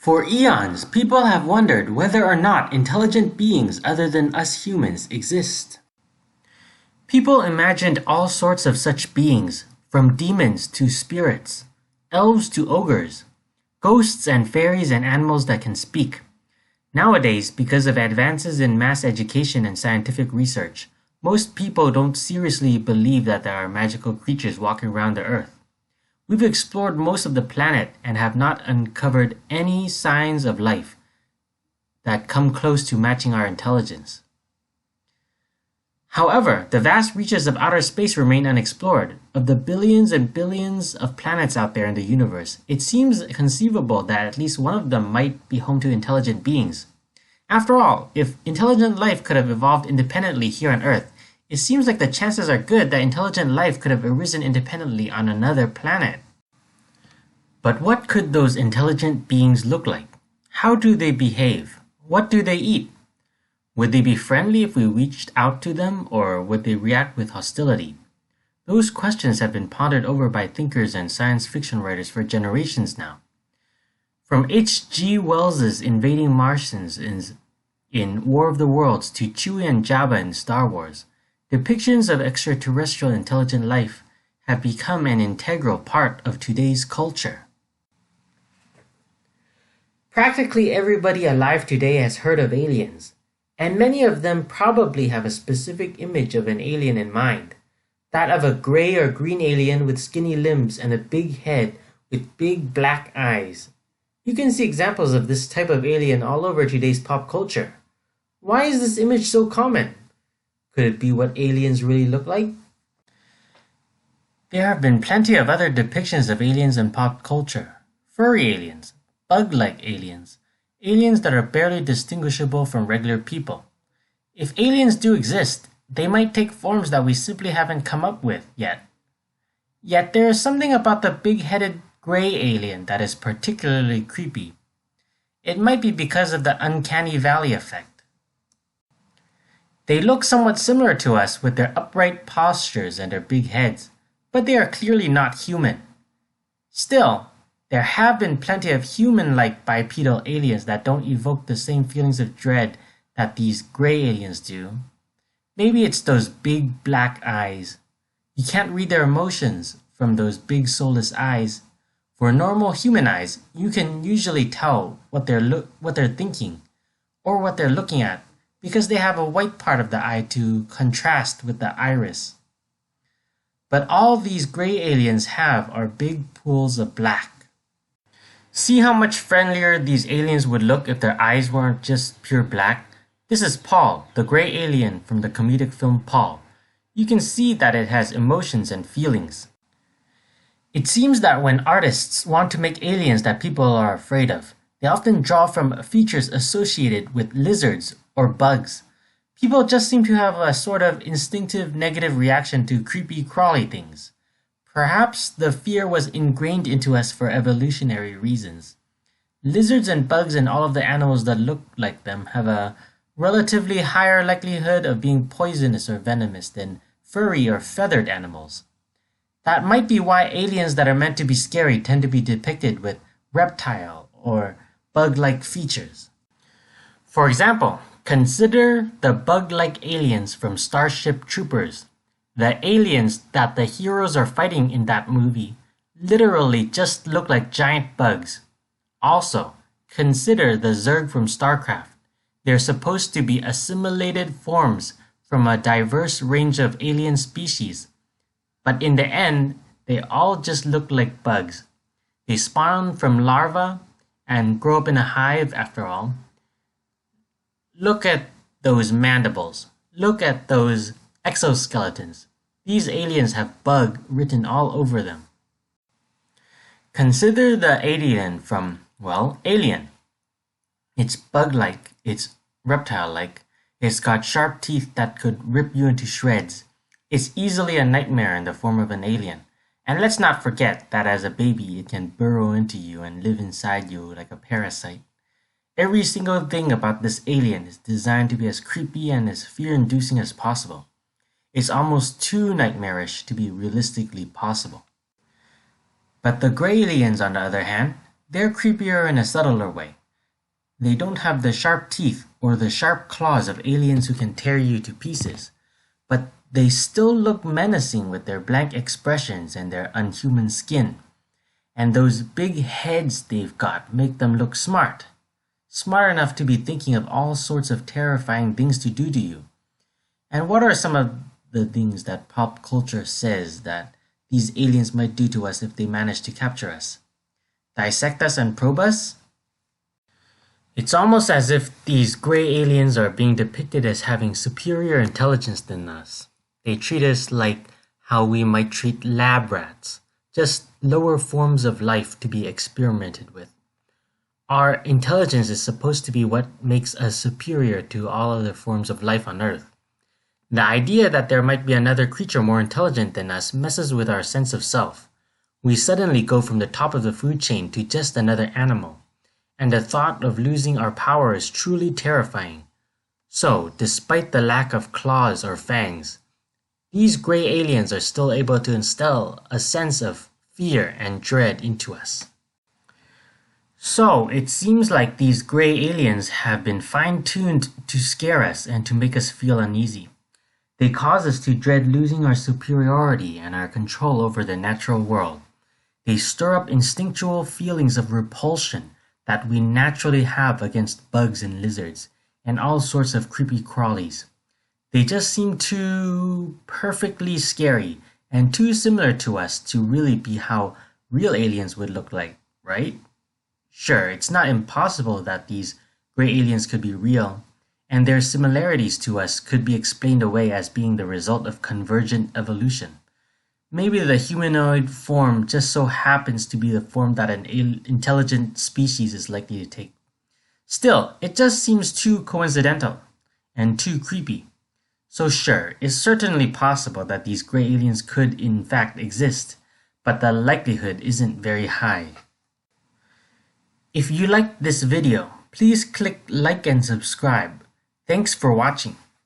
For eons, people have wondered whether or not intelligent beings other than us humans exist. People imagined all sorts of such beings, from demons to spirits, elves to ogres, ghosts and fairies and animals that can speak. Nowadays, because of advances in mass education and scientific research, most people don't seriously believe that there are magical creatures walking around the Earth. We've explored most of the planet and have not uncovered any signs of life that come close to matching our intelligence. However, the vast reaches of outer space remain unexplored. Of the billions and billions of planets out there in the universe, it seems conceivable that at least one of them might be home to intelligent beings. After all, if intelligent life could have evolved independently here on Earth, it seems like the chances are good that intelligent life could have arisen independently on another planet. But what could those intelligent beings look like? How do they behave? What do they eat? Would they be friendly if we reached out to them, or would they react with hostility? Those questions have been pondered over by thinkers and science fiction writers for generations now. From H.G. Wells's Invading Martians in War of the Worlds to Chewie and Jabba in Star Wars, depictions of extraterrestrial intelligent life have become an integral part of today's culture. Practically everybody alive today has heard of aliens, and many of them probably have a specific image of an alien in mind, that of a gray or green alien with skinny limbs and a big head with big black eyes. You can see examples of this type of alien all over today's pop culture. Why is this image so common? Could it be what aliens really look like? There have been plenty of other depictions of aliens in pop culture. Furry aliens, bug-like aliens, aliens that are barely distinguishable from regular people. If aliens do exist, they might take forms that we simply haven't come up with yet. Yet there is something about the big-headed gray alien that is particularly creepy. It might be because of the uncanny valley effect. They look somewhat similar to us with their upright postures and their big heads, but they are clearly not human. Still, there have been plenty of human-like bipedal aliens that don't evoke the same feelings of dread that these gray aliens do. Maybe it's those big black eyes. You can't read their emotions from those big soulless eyes. For normal human eyes, you can usually tell what they're thinking or what they're looking at, because they have a white part of the eye to contrast with the iris. But all these gray aliens have are big pools of black. See how much friendlier these aliens would look if their eyes weren't just pure black? This is Paul, the gray alien from the comedic film Paul. You can see that it has emotions and feelings. It seems that when artists want to make aliens that people are afraid of, they often draw from features associated with lizards or bugs. People just seem to have a sort of instinctive negative reaction to creepy crawly things. Perhaps the fear was ingrained into us for evolutionary reasons. Lizards and bugs and all of the animals that look like them have a relatively higher likelihood of being poisonous or venomous than furry or feathered animals. That might be why aliens that are meant to be scary tend to be depicted with reptile or bug-like features. For example, consider the bug-like aliens from Starship Troopers. The aliens that the heroes are fighting in that movie literally just look like giant bugs. Also, consider the Zerg from StarCraft. They're supposed to be assimilated forms from a diverse range of alien species, but in the end, they all just look like bugs. They spawn from larvae and grow up in a hive after all. Look at those mandibles. Look at those exoskeletons. These aliens have bug written all over them. Consider the alien from, Alien. It's bug-like, it's reptile-like, it's got sharp teeth that could rip you into shreds. It's easily a nightmare in the form of an alien. And let's not forget that as a baby, it can burrow into you and live inside you like a parasite. Every single thing about this alien is designed to be as creepy and as fear-inducing as possible. It's almost too nightmarish to be realistically possible. But the gray aliens, on the other hand, they're creepier in a subtler way. They don't have the sharp teeth or the sharp claws of aliens who can tear you to pieces, but they still look menacing with their blank expressions and their unhuman skin. And those big heads they've got make them look smart. Smart enough to be thinking of all sorts of terrifying things to do to you. And what are some of the things that pop culture says that these aliens might do to us if they manage to capture us? Dissect us and probe us? It's almost as if these gray aliens are being depicted as having superior intelligence than us. They treat us like how we might treat lab rats, just lower forms of life to be experimented with. Our intelligence is supposed to be what makes us superior to all other forms of life on Earth. The idea that there might be another creature more intelligent than us messes with our sense of self. We suddenly go from the top of the food chain to just another animal, and the thought of losing our power is truly terrifying. So, despite the lack of claws or fangs, these gray aliens are still able to instill a sense of fear and dread into us. So, it seems like these gray aliens have been fine-tuned to scare us and to make us feel uneasy. They cause us to dread losing our superiority and our control over the natural world. They stir up instinctual feelings of repulsion that we naturally have against bugs and lizards and all sorts of creepy crawlies. They just seem too perfectly scary and too similar to us to really be how real aliens would look like, right? Sure, it's not impossible that these gray aliens could be real, and their similarities to us could be explained away as being the result of convergent evolution. Maybe the humanoid form just so happens to be the form that an intelligent species is likely to take. Still, it just seems too coincidental and too creepy. So sure, it's certainly possible that these gray aliens could in fact exist, but the likelihood isn't very high. If you liked this video, please click like and subscribe. Thanks for watching.